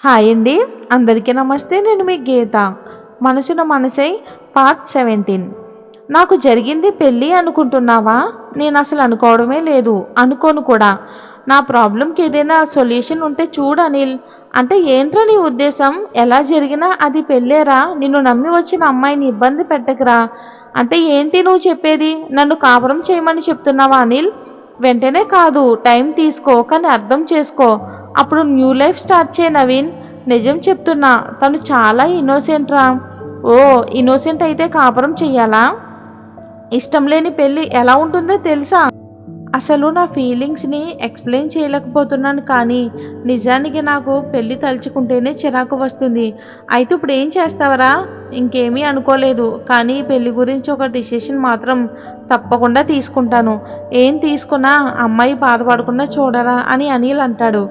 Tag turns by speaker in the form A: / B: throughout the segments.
A: Hi అండి. అందరికీ నమస్తే. నేను మీ గీత. మనసున మనసై పార్ట్ 17. నాకు జరిగింది పెళ్ళి అనుకుంటున్నావా? నేను అసలు అనుకోవడమే లేదు. అనుకోను కూడా. నా ప్రాబ్లంకి ఏదైనా సొల్యూషన్ ఉంటే చూడు అనిల్. అంటే ఏంట్రా నీ ఉద్దేశం? ఎలా జరిగినా అది పెళ్ళేరా? నిన్ను నమ్మి వచ్చిన అమ్మాయిని ఇబ్బంది పెట్టకురా. అంటే ఏంటి నువ్వు చెప్పేది? నన్ను కాపురం చేయమని చెప్తున్నావా అనిల్? వెంటనే కాదు, టైం తీసుకో, కానీ అర్థం చేసుకో. అప్పుడు న్యూ లైఫ్ స్టార్ట్ చేయి నవీన్. నిజం చెప్తున్నా, తను చాలా ఇన్నోసెంట్ రా. ఓ, ఇన్నోసెంట్ అయితే కాపురం చెయ్యాలా? ఇష్టం లేని పెళ్ళి ఎలా ఉంటుందో తెలుసా? అసలు నా ఫీలింగ్స్ని ఎక్స్ప్లెయిన్ చేయలేకపోతున్నాను, కానీ నిజానికి నాకు పెళ్ళి తలుచుకుంటేనే చిరాకు వస్తుంది. అయితే ఇప్పుడు ఏం చేస్తావరా? ఇంకేమీ అనుకోలేదు, కానీ పెళ్ళి గురించి ఒక డిసిషన్ మాత్రం తప్పకుండా తీసుకుంటాను. ఏం తీసుకున్నా అమ్మాయి బాధపడకుండా చూడరా అని అనిల్ అంటాడు.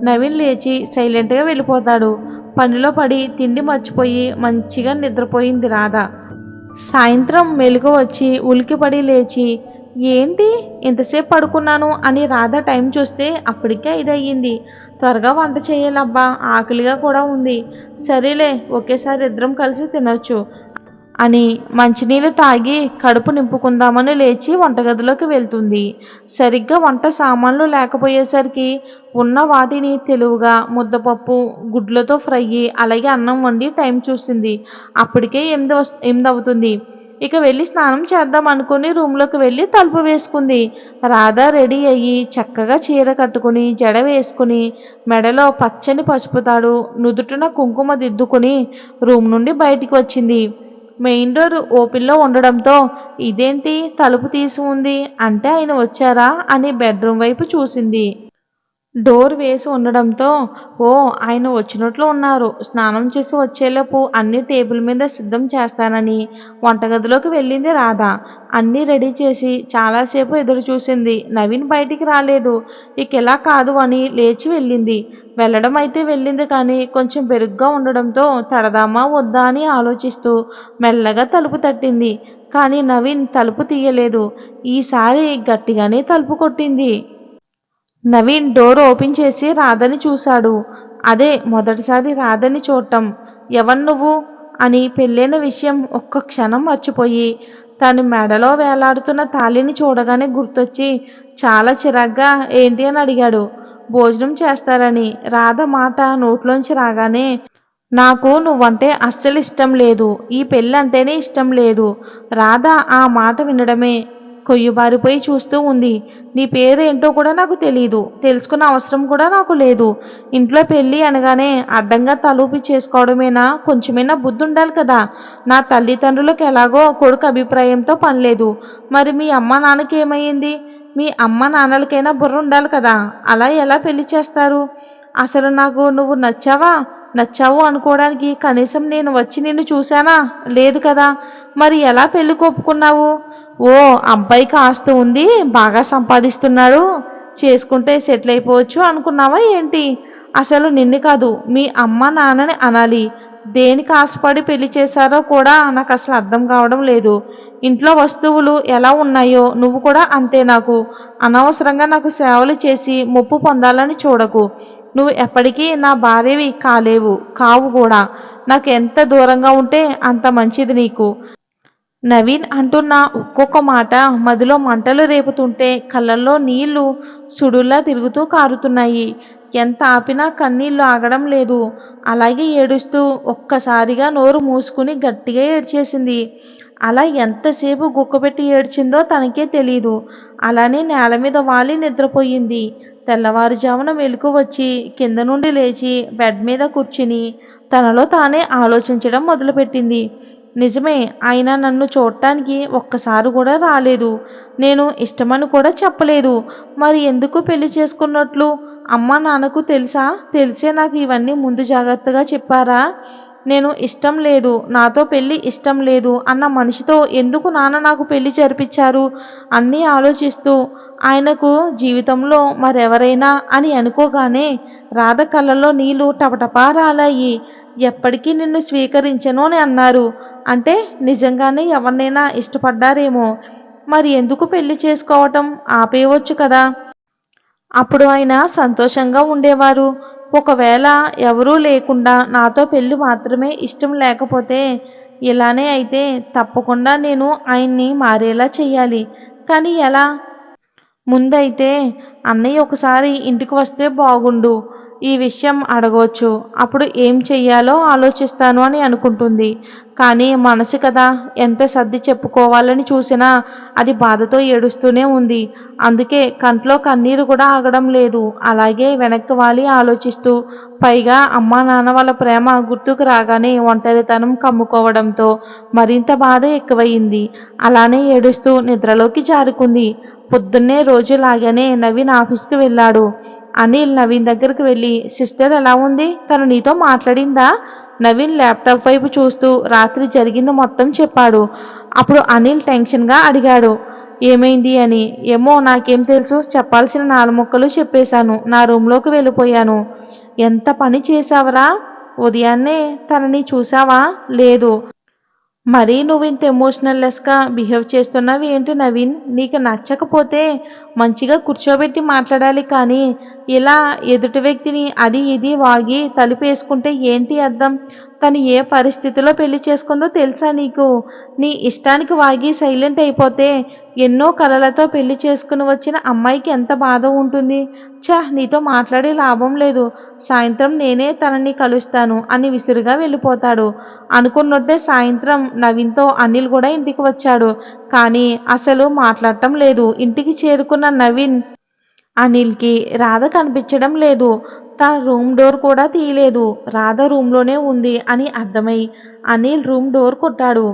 A: నవీన్ లేచి సైలెంట్గా వెళ్ళిపోతాడు. పనిలో పడి తిండి మర్చిపోయి మంచిగా నిద్రపోయింది రాధ. సాయంత్రం మెలుగు వచ్చి ఉలికిపడి లేచి, ఏంటి ఇంతసేపు పడుకున్నాను అని రాధ టైం చూస్తే అప్పటికే 5 అయ్యింది. త్వరగా వంట చేయాలబ్బా, ఆకలిగా కూడా ఉంది. సరేలే, ఒకేసారి ఇద్దరం కలిసి తినొచ్చు అని మంచినీళ్ళు తాగి కడుపు నింపుకుందామని లేచి వంటగదిలోకి వెళ్తుంది. సరిగ్గా వంట సామాన్లు లేకపోయేసరికి ఉన్న వాటిని తెలివిగా ముద్దపప్పు, గుడ్లతో ఫ్రై, అలాగే అన్నం వండి టైం చూసింది. అప్పటికే 8 అవుతుంది. ఇక వెళ్ళి స్నానం చేద్దాం అనుకుని రూమ్లోకి వెళ్ళి తలుపు వేసుకుంది. రాధ రెడీ అయ్యి చక్కగా చీర కట్టుకుని జడ వేసుకుని మెడలో పచ్చని పసుపు తాడు, నుదుటిన కుంకుమ దిద్దుకుని రూమ్ నుండి బయటికి వచ్చింది. మెయిన్ డోర్ ఓపెన్లో ఉండడంతో ఇదేంటి తలుపు తీసి ఉంది, అంటే ఆయన వచ్చారా అని బెడ్రూమ్ వైపు చూసింది. డోర్ వేసి ఉండడంతో ఓ, ఆయన వచ్చినట్లు ఉన్నారు. స్నానం చేసి వచ్చేలోపు అన్నీ టేబుల్ మీద సిద్ధం చేస్తానని వంటగదిలోకి వెళ్ళింది రాధ. అన్నీ రెడీ చేసి చాలాసేపు ఎదురు చూసింది. నవీన్ బయటికి రాలేదు. ఇక ఎలా కాదు అని లేచి వెళ్ళింది. వెళ్ళడం అయితే వెళ్ళింది, కానీ కొంచెం బెరుగ్గా ఉండడంతో తడదామా వద్దా అని ఆలోచిస్తూ మెల్లగా తలుపు తట్టింది. కానీ నవీన్ తలుపు తీయలేదు. ఈసారి గట్టిగానే తలుపు కొట్టింది. నవీన్ డోర్ ఓపెన్ చేసి రాధని చూశాడు. అదే మొదటిసారి రాధని చూడటం. ఎవరు నువ్వు అని పెళ్ళైన విషయం ఒక్క క్షణం మర్చిపోయి తను మెడలో వేలాడుతున్న తాళిని చూడగానే గుర్తొచ్చి చాలా చిరాగ్గా ఏంటి అని అడిగాడు. భోజనం చేస్తారని. రాధ మాట నోట్లోంచి రాగానే నాకు నువ్వంటే అస్సలు ఇష్టం లేదు, ఈ పెళ్ళంటేనే ఇష్టం లేదు. రాధ ఆ మాట వినడమే కొయ్యబారిపోయి చూస్తూ ఉంది. నీ పేరేంటో కూడా నాకు తెలీదు, తెలుసుకున్న అవసరం కూడా నాకు లేదు. ఇంట్లో పెళ్ళి అనగానే అడ్డంగా తలూపి చేసుకోవడమేనా? కొంచెమైనా బుద్ధి ఉండాలి కదా. నా తల్లిదండ్రులకు ఎలాగో కొడుకు అభిప్రాయంతో పనిలేదు. మరి మీ అమ్మ నాన్నకి ఏమయ్యింది? మీ అమ్మ నాన్నలకైనా బుర్ర ఉండాలి కదా. అలా ఎలా పెళ్లి చేస్తారు? అసలు నాకు నువ్వు నచ్చావు అనుకోవడానికి కనీసం నేను వచ్చి నిన్ను చూశానా? లేదు కదా. మరి ఎలా పెళ్లి ఒప్పుకున్నావు? ఓ, అబ్బాయికి ఆస్తి ఉంది, బాగా సంపాదిస్తున్నాడు, చేసుకుంటే సెటిల్ అయిపోవచ్చు అనుకున్నావా ఏంటి? అసలు నిన్ను కాదు, మీ అమ్మ నాన్నని అనాలి. దేనికి ఆశపడి పెళ్లి చేశారో కూడా నాకు అసలు అర్థం కావడం లేదు. ఇంట్లో వస్తువులు ఎలా ఉన్నాయో నువ్వు కూడా అంతే. నాకు అనవసరంగా నాకు సేవలు చేసి ముప్పు పొందాలని చూడకు. నువ్వు ఎప్పటికీ నా భార్యవి కావు కూడా. నాకు ఎంత దూరంగా ఉంటే అంత మంచిది నీకు. నవీన్ అంటున్న ఒక్కొక్క మాట మదిలో మంటలు రేపుతుంటే కళ్ళల్లో నీళ్లు సుడుల్లా తిరుగుతూ కారుతున్నాయి. ఎంత ఆపినా కన్నీళ్లు ఆగడం లేదు. అలాగే ఏడుస్తూ ఒక్కసారిగా నోరు మూసుకుని గట్టిగా ఏడ్చేసింది. అలా ఎంతసేపు గుక్కపెట్టి ఏడ్చిందో తనకే తెలీదు. అలానే నేల మీద వాలి నిద్రపోయింది. తెల్లవారుజామున మెలకు వచ్చి కింద నుండి లేచి బెడ్ మీద కూర్చుని తనలో తానే ఆలోచించడం మొదలుపెట్టింది. నిజమే, ఆయన నన్ను చూడటానికి ఒక్కసారి కూడా రాలేదు. నేను ఇష్టమని కూడా చెప్పలేదు. మరి ఎందుకు పెళ్లి చేసుకున్నట్లు అమ్మా నాన్నకు తెలుసా? తెలిసే నాకు ఇవన్నీ ముందు జాగ్రత్తగా చెప్పారా? నేను ఇష్టం లేదు, నాతో పెళ్ళి ఇష్టం లేదు అన్న మనిషితో ఎందుకు నాన్న నాకు పెళ్లి జరిపించారు? అన్నీ ఆలోచిస్తూ ఆయనకు జీవితంలో మరెవరైనా అని అనుకోగానే రాధ కళ్ళలో నీళ్లు టపటపా రాలాయి. ఎప్పటికీ నిన్ను స్వీకరించను అని అన్నారు. అంటే నిజంగానే ఎవరినైనా ఇష్టపడ్డారేమో. మరి ఎందుకు పెళ్లి చేసుకోవటం ఆపేయవచ్చు కదా. అప్పుడు ఆయన సంతోషంగా ఉండేవారు. ఒకవేళ ఎవరూ లేకుండా నాతో పెళ్ళి మాత్రమే ఇష్టం లేకపోతే ఇలానే అయితే తప్పకుండా నేను ఆయన్ని మారేలా చెయ్యాలి. కానీ ఎలా? ముందైతే అన్నయ్య ఒకసారి ఇంటికి వస్తే బాగుండు. ఈ విషయం అడగవచ్చు. అప్పుడు ఏం చెయ్యాలో ఆలోచిస్తాను అని అనుకుంటుంది. కానీ మనసు కదా, ఎంత సర్ది చెప్పుకోవాలని చూసినా అది బాధతో ఏడుస్తూనే ఉంది. అందుకే కంట్లో కన్నీరు కూడా ఆగడం లేదు. అలాగే వెనక్కి వాలి ఆలోచిస్తూ, పైగా అమ్మా నాన్న వాళ్ళ ప్రేమ గుర్తుకు రాగానే ఒంటరితనం కమ్ముకోవడంతో మరింత బాధ ఎక్కువయింది. అలానే ఏడుస్తూ నిద్రలోకి జారుకుంది. పొద్దున్నే రోజులాగానే నవీన్ ఆఫీస్కి వెళ్ళాడు. అనిల్ నవీన్ దగ్గరికి వెళ్ళి, సిస్టర్ ఎలా ఉంది? తను నీతో మాట్లాడిందా? నవీన్ ల్యాప్టాప్ వైపు చూస్తూ రాత్రి జరిగింది మొత్తం చెప్పాడు. అప్పుడు అనిల్ టెన్షన్గా అడిగాడు, ఏమైంది అని. ఏమో నాకేం తెలుసు, చెప్పాల్సిన 4 ముక్కలు చెప్పేశాను. నా రూమ్లోకి వెళ్ళిపోయాను. ఎంత పని చేశావరా? ఉదయాన్నే తనని చూసావా? లేదు. మరీ నువ్వింత ఎమోషనల్లెస్‌గా బిహేవ్ చేస్తున్నావు ఏంటి నవీన్? నీకు నచ్చకపోతే మంచిగా కూర్చోబెట్టి మాట్లాడాలి కానీ, ఇలా ఎదుటి వ్యక్తిని అది ఇది వాగి తలుపేసుకుంటే ఏంటి అర్థం? తను ఏ పరిస్థితిలో పెళ్లి చేసుకుందో తెలుసా నీకు? నీ ఇష్టానికి వాగి సైలెంట్ అయిపోతే ఎన్నో కలలతో పెళ్లి చేసుకుని వచ్చిన అమ్మాయికి ఎంత బాధ ఉంటుంది? నీతో మాట్లాడి లాభం లేదు. సాయంత్రం నేనే తనని కలుస్తాను అని విసురుగా వెళ్ళిపోతాడు. అనుకున్నట్టే సాయంత్రం నవీన్‌తో అనిల్ కూడా ఇంటికి వచ్చాడు. కానీ అసలు మాట్లాడటం లేదు. ఇంటికి చేరుకున్న నవీన్ అనిల్‌కి రాధ కనిపించడం లేదు. తన రూమ్ డోర్ కూడా తీయలేదు. రాధ రూమ్‌లోనే ఉంది అని అర్థమై అనిల్ రూమ్ డోర్ కొట్టాడు.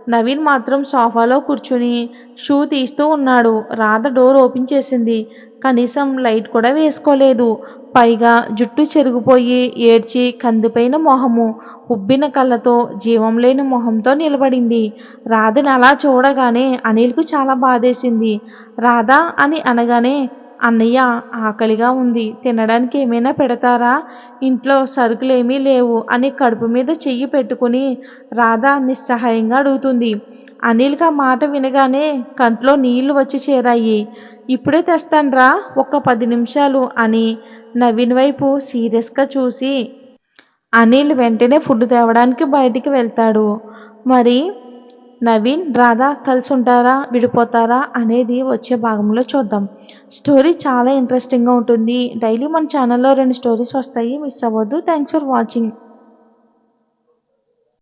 A: నవీన్ మాత్రం సోఫాలో కూర్చుని షూ తీస్తూ ఉన్నాడు. రాధ డోర్ ఓపెన్ చేసింది. కనీసం లైట్ కూడా వేసుకోలేదు. పైగా జుట్టు చెరిగిపోయి ఏడ్చి కందిపోయిన మొహము, ఉబ్బిన కళ్ళతో జీవం లేని మొహంతో నిలబడింది. రాధని అలా చూడగానే అనిల్‌కు చాలా బాధేసింది. రాధ అని అనగానే, అన్నయ్య ఆకలిగా ఉంది, తినడానికి ఏమైనా పెడతారా? ఇంట్లో సరుకులేమీ లేవు అని కడుపు మీద చెయ్యి పెట్టుకుని రాధ నిస్సహాయంగా అడుగుతుంది. అనిల్‌కి ఆ మాట వినగానే కంట్లో నీళ్లు వచ్చి చేరాయి. ఇప్పుడే తెస్తాన్రా, ఒక్క 10 నిమిషాలు అని నవీన్ వైపు సీరియస్‌గా చూసి అనిల్ వెంటనే ఫుడ్ తేవడానికి బయటికి వెళ్తాడు. మరి నవీన్, రాధ కలిసి ఉంటారా? విడిపోతారా? అనేది వచ్చే భాగంలో చూద్దాం. స్టోరీ చాలా ఇంట్రెస్టింగ్‌గా ఉంటుంది. డైలీ మన ఛానల్‌లో 2 స్టోరీస్ వస్తాయి. మిస్ అవ్వద్దు. Thanks for watching.